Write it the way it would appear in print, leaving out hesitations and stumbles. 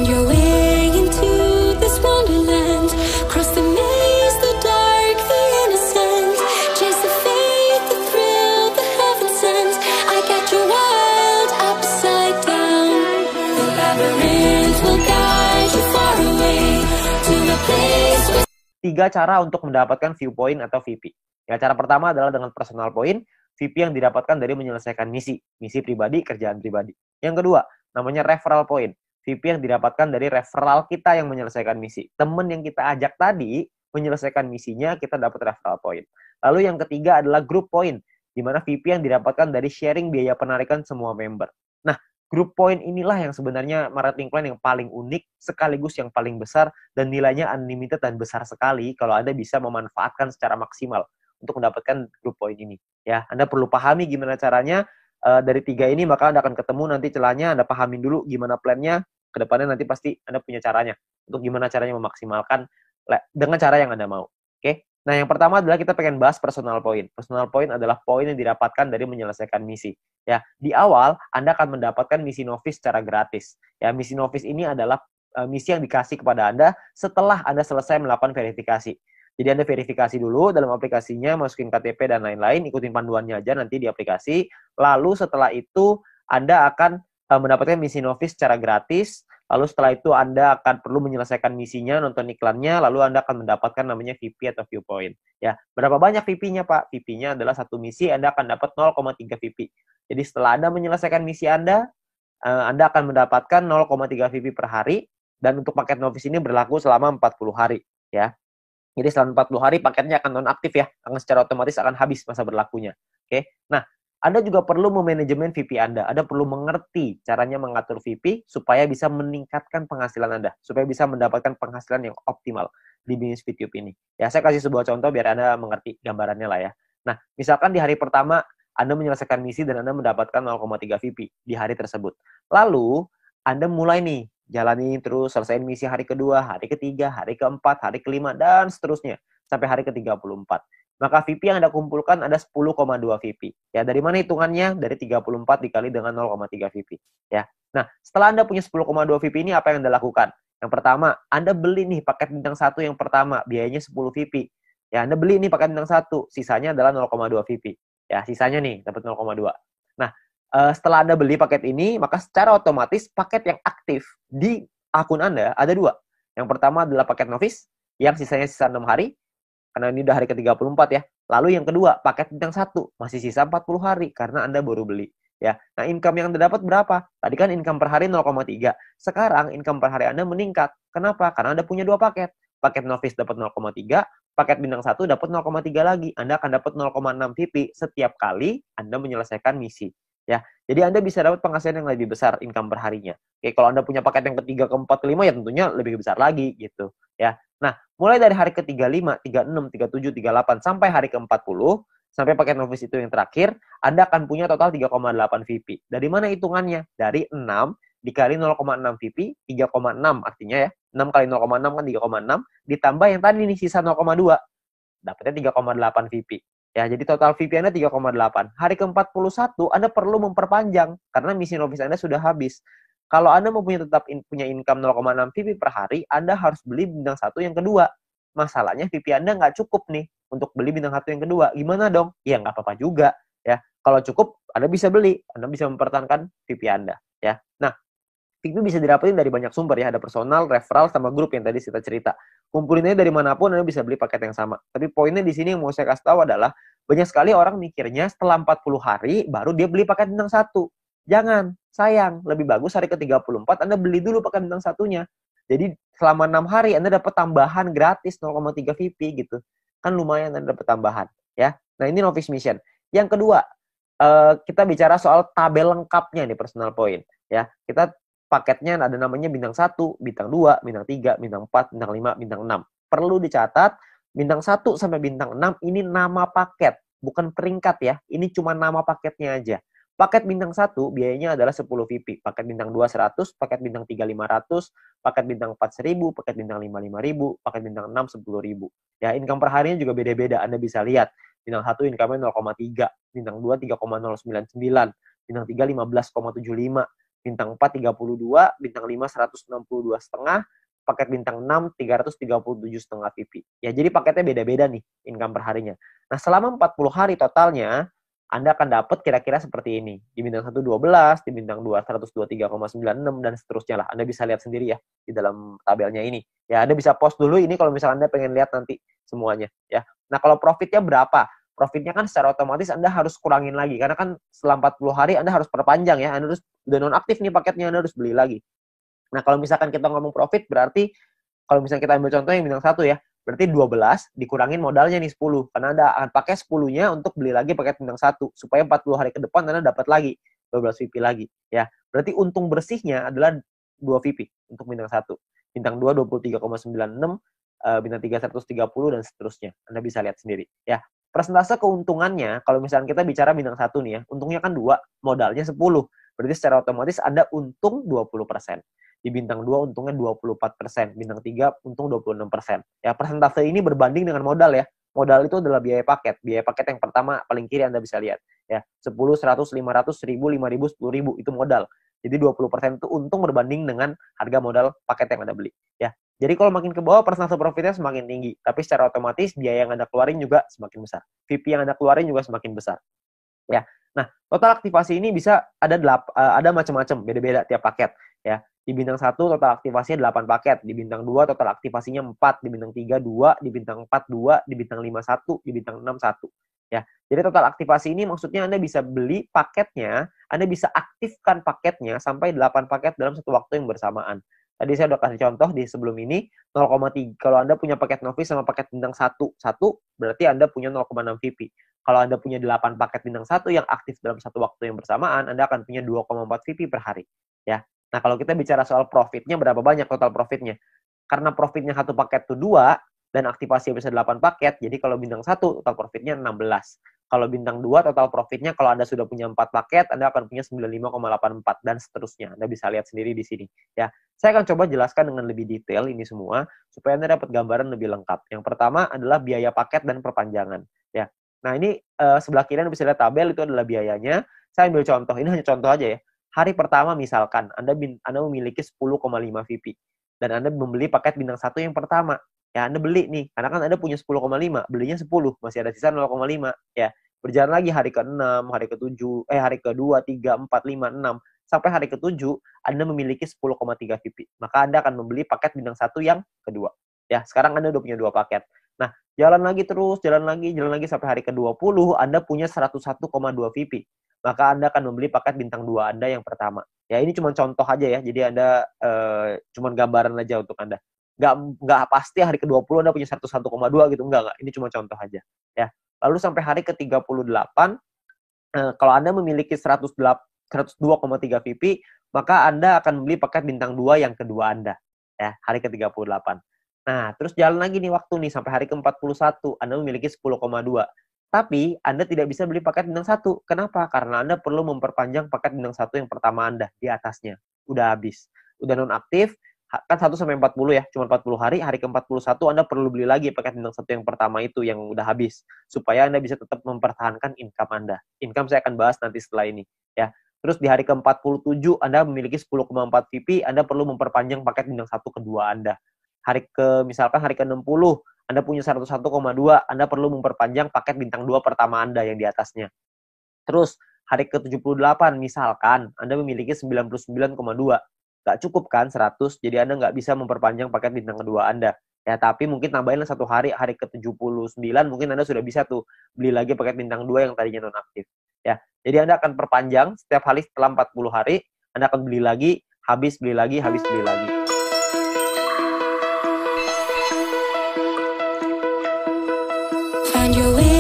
Find your way into this wonderland. Cross the maze, the dark, the innocent. Chase the faith, the thrill, the heaven sent. I got your world upside down. The labyrinth will guide you far away to the place where... Tiga cara untuk mendapatkan viewpoint atau VP. Ya, cara pertama adalah dengan personal point, VP yang didapatkan dari menyelesaikan misi pribadi, kerjaan pribadi. Yang kedua, namanya referral point, VP yang didapatkan dari referral kita yang menyelesaikan misi. Temen yang kita ajak tadi menyelesaikan misinya, kita dapat referral point. Lalu yang ketiga adalah group point, di mana VP yang didapatkan dari sharing biaya penarikan semua member. Nah, group point inilah yang sebenarnya marketing plan yang paling unik, sekaligus yang paling besar, dan nilainya unlimited dan besar sekali kalau Anda bisa memanfaatkan secara maksimal untuk mendapatkan group point ini. Ya, Anda perlu pahami gimana caranya. Dari tiga ini maka Anda akan ketemu nanti celahnya, Anda pahamin dulu gimana plannya, ke depannya nanti pasti Anda punya caranya untuk gimana caranya memaksimalkan dengan cara yang Anda mau. Oke? Nah, yang pertama adalah kita pengen bahas personal point. Personal point adalah poin yang didapatkan dari menyelesaikan misi. Ya, di awal Anda akan mendapatkan misi novice secara gratis. Ya, misi novice ini adalah misi yang dikasih kepada Anda setelah Anda selesai melakukan verifikasi. Jadi Anda verifikasi dulu dalam aplikasinya, masukin KTP dan lain-lain, ikutin panduannya aja nanti di aplikasi. Lalu setelah itu Anda akan mendapatkan misi novice secara gratis. Lalu setelah itu Anda akan perlu menyelesaikan misinya, nonton iklannya, lalu Anda akan mendapatkan namanya VP atau viewpoint. Ya, berapa banyak VP-nya, Pak? VP-nya adalah satu misi, Anda akan dapat 0,3 VP. Jadi setelah Anda menyelesaikan misi Anda akan mendapatkan 0,3 VP per hari, dan untuk paket novice ini berlaku selama 40 hari. Ya. Jadi selama 40 hari paketnya akan nonaktif ya, akan secara otomatis akan habis masa berlakunya. Oke. Nah, Anda juga perlu memanajemen VP Anda. Anda perlu mengerti caranya mengatur VP supaya bisa meningkatkan penghasilan Anda, supaya bisa mendapatkan penghasilan yang optimal di bisnis VTube ini. Ya, saya kasih sebuah contoh biar Anda mengerti gambarannya lah ya. Nah, misalkan di hari pertama Anda menyelesaikan misi dan Anda mendapatkan 0,3 VP di hari tersebut. Lalu, Anda mulai nih, jalani terus, selesaiin misi hari kedua, hari ketiga, hari keempat, hari kelima, dan seterusnya. Sampai hari ke-34. Maka VP yang Anda kumpulkan ada 10,2 VP. Ya, dari mana hitungannya? Dari 34 dikali dengan 0,3 VP. Ya. Nah, setelah Anda punya 10,2 VP ini, apa yang Anda lakukan? Yang pertama, Anda beli nih paket bintang 1 yang pertama, biayanya 10 VP. Ya, Anda beli nih paket bintang 1, sisanya adalah 0,2 VP. Ya, sisanya nih, dapat 0,2. Nah, setelah Anda beli paket ini, maka secara otomatis paket yang aktif di akun Anda ada 2. Yang pertama adalah paket novice, yang sisanya sisa 6 hari, karena ini udah hari ke-34 ya. Lalu yang kedua, paket bintang 1, masih sisa 40 hari, karena Anda baru beli. Ya. Nah, income yang Anda dapat berapa? Tadi kan income per hari 0,3. Sekarang income per hari Anda meningkat. Kenapa? Karena Anda punya 2 paket. Paket novice dapat 0,3, paket bintang 1 dapat 0,3 lagi. Anda akan dapat 0,6 VP setiap kali Anda menyelesaikan misi. Ya, jadi Anda bisa dapat penghasilan yang lebih besar income per harinya. Oke, kalau Anda punya paket yang ketiga, keempat, kelima ya tentunya lebih besar lagi gitu. Ya, nah mulai dari hari ke-35, 36, 37, 38 sampai hari ke-40 sampai paket novice itu yang terakhir, Anda akan punya total 3,8 VP. Dari mana hitungannya? Dari 6 dikali 0,6 VP, 3,6 artinya ya. 6 kali 0,6 kan 3,6 ditambah yang tadi nih sisa 0,2. Dapatnya 3,8 VP. Ya, jadi total VP Anda 3,8. Hari ke-41 Anda perlu memperpanjang karena misi novice Anda sudah habis. Kalau Anda mau tetap punya income 0,6 VP per hari, Anda harus beli bintang 1 yang kedua. Masalahnya VP Anda nggak cukup nih untuk beli bintang 1 yang kedua. Gimana dong? Ya nggak apa-apa juga. Ya, kalau cukup Anda bisa beli, Anda bisa mempertahankan VP Anda. Ya, nah VP bisa didapetin dari banyak sumber ya, ada personal, referral, sama grup yang tadi kita cerita. Kumpulinnya dari manapun Anda bisa beli paket yang sama. Tapi poinnya di sini yang mau saya kasih tahu adalah banyak sekali orang mikirnya setelah 40 hari baru dia beli paket bintang 1. Jangan, sayang. Lebih bagus hari ke-34 Anda beli dulu paket bintang 1-nya. Jadi selama 6 hari Anda dapat tambahan gratis 0,3 VP gitu. Kan lumayan Anda dapat tambahan ya. Nah, ini novice mission. Yang kedua, kita bicara soal tabel lengkapnya nih personal point ya. Kita paketnya ada namanya bintang 1, bintang 2, bintang 3, bintang 4, bintang 5, bintang 6. Perlu dicatat, bintang 1 sampai bintang 6 ini nama paket, bukan peringkat ya. Ini cuma nama paketnya aja. Paket bintang 1 biayanya adalah 10 VP. Paket bintang 2 100, paket bintang 3 500, paket bintang 4 1000, paket bintang 5 5000, paket bintang 6 10.000. Ya, income per harinya juga beda-beda. Anda bisa lihat. Bintang 1 income-nya 0,3, bintang 2 3,099, bintang 3 15,75, bintang 4 32, bintang 5 162,5, paket bintang 6 337,5 VP. Ya, jadi paketnya beda-beda nih income per harinya. Nah, selama 40 hari totalnya Anda akan dapat kira-kira seperti ini. Di bintang 1 12, di bintang 2 123,96 dan seterusnya lah. Anda bisa lihat sendiri ya di dalam tabelnya ini. Ya, Anda bisa pause dulu ini kalau misalnya Anda pengen lihat nanti semuanya ya. Nah, kalau profitnya berapa? Profitnya kan secara otomatis Anda harus kurangin lagi karena kan setelah 40 hari Anda harus perpanjang ya. Anda harus udah nonaktif nih paketnya, Anda harus beli lagi. Nah, kalau misalkan kita ngomong profit, berarti kalau misalnya kita ambil contoh yang bintang 1 ya, berarti 12 dikurangin modalnya nih 10. Karena Anda akan pakai 10-nya untuk beli lagi paket bintang 1. Supaya 40 hari ke depan Anda dapat lagi 12 VP lagi. Ya, berarti untung bersihnya adalah 2 VP untuk bintang 1. Bintang 2 23,96, bintang 3 130, dan seterusnya. Anda bisa lihat sendiri. Ya, persentase keuntungannya, kalau misalnya kita bicara bintang 1 nih ya, untungnya kan 2, modalnya 10. Berarti secara otomatis Anda untung 20%. Di bintang 2 untungnya 24%, bintang 3 untung 26%. Ya, persentase ini berbanding dengan modal ya. Modal itu adalah biaya paket. Biaya paket yang pertama paling kiri Anda bisa lihat. Ya, 10, 100, 500, 1000, 5000, 10.000 itu modal. Jadi 20% itu untung berbanding dengan harga modal paket yang Anda beli. Ya. Jadi kalau makin ke bawah persentase profitnya semakin tinggi, tapi secara otomatis biaya yang Anda keluarin juga semakin besar. VP yang Anda keluarin juga semakin besar. Ya. Nah, total aktivasi ini bisa ada macam-macam, beda-beda tiap paket ya. Di bintang 1 total aktivasinya 8 paket, di bintang 2 total aktivasinya 4, di bintang 3 2, di bintang 4 2, di bintang 5 1, di bintang 6 1. Ya. Jadi total aktivasi ini maksudnya Anda bisa beli paketnya, Anda bisa aktifkan paketnya sampai 8 paket dalam satu waktu yang bersamaan. Tadi saya udah kasih contoh di sebelum ini 0,3. Kalau Anda punya paket novice sama paket bintang 1, berarti Anda punya 0,6 VP. Kalau Anda punya 8 paket bintang 1 yang aktif dalam satu waktu yang bersamaan, Anda akan punya 2,4 VP per hari. Ya. Nah, kalau kita bicara soal profitnya, berapa banyak total profitnya? Karena profitnya satu paket itu 2, dan aktivasi bisa 8 paket, jadi kalau bintang 1, total profitnya 16. Kalau bintang 2, total profitnya, kalau Anda sudah punya 4 paket, Anda akan punya 95,84, dan seterusnya. Anda bisa lihat sendiri di sini. Ya, saya akan coba jelaskan dengan lebih detail ini semua, supaya Anda dapat gambaran lebih lengkap. Yang pertama adalah biaya paket dan perpanjangan. Ya. Nah, ini sebelah kiri Anda bisa lihat tabel, itu adalah biayanya. Saya ambil contoh, ini hanya contoh aja ya. Hari pertama misalkan Anda memiliki 10,5 VP dan Anda membeli paket bintang 1 yang pertama. Ya, Anda beli nih, karena kan Anda punya 10,5, belinya 10, masih ada sisa 0,5 ya. Berjalan lagi hari ke-6, hari ke-7, hari ke-2, 3, 4, 5, 6 sampai hari ke-7 Anda memiliki 10,3 VP. Maka Anda akan membeli paket bintang 1 yang kedua. Ya, sekarang Anda udah punya 2 paket. Nah, jalan lagi terus, jalan lagi sampai hari ke-20 Anda punya 101,2 VP. Maka Anda akan membeli paket bintang 2 Anda yang pertama. Ya, ini cuma contoh aja ya. Jadi Anda cuma gambaran aja untuk Anda. Nggak pasti hari ke-20 Anda punya 101,2 gitu. Enggak. Ini cuma contoh aja. Ya. Lalu sampai hari ke-38, kalau Anda memiliki 102,3 VP, maka Anda akan membeli paket bintang 2 yang kedua Anda. Ya, hari ke-38. Nah, terus jalan lagi nih waktu nih sampai hari ke-41, Anda memiliki 10,2. Tapi Anda tidak bisa beli paket bintang 1. Kenapa? Karena Anda perlu memperpanjang paket bintang 1 yang pertama Anda di atasnya. Udah habis. Udah nonaktif, kan 1 sampai 40 ya, cuma 40 hari, hari ke-41 Anda perlu beli lagi paket bintang 1 yang pertama itu yang udah habis. Supaya Anda bisa tetap mempertahankan income Anda. Income saya akan bahas nanti setelah ini. Ya. Terus di hari ke-47 Anda memiliki 10,4 VP, Anda perlu memperpanjang paket bintang 1 kedua Anda. Misalkan hari ke-60, Anda punya 101,2, Anda perlu memperpanjang paket bintang 2 pertama Anda yang di atasnya. Terus, hari ke-78, misalkan Anda memiliki 99,2. Nggak cukup kan 100, jadi Anda nggak bisa memperpanjang paket bintang kedua Anda. Ya, tapi mungkin tambahin 1 hari, hari ke-79, mungkin Anda sudah bisa tuh beli lagi paket bintang 2 yang tadinya nonaktif. Ya, jadi Anda akan perpanjang setiap hari setelah 40 hari, Anda akan beli lagi, habis beli lagi, habis beli lagi. Find your way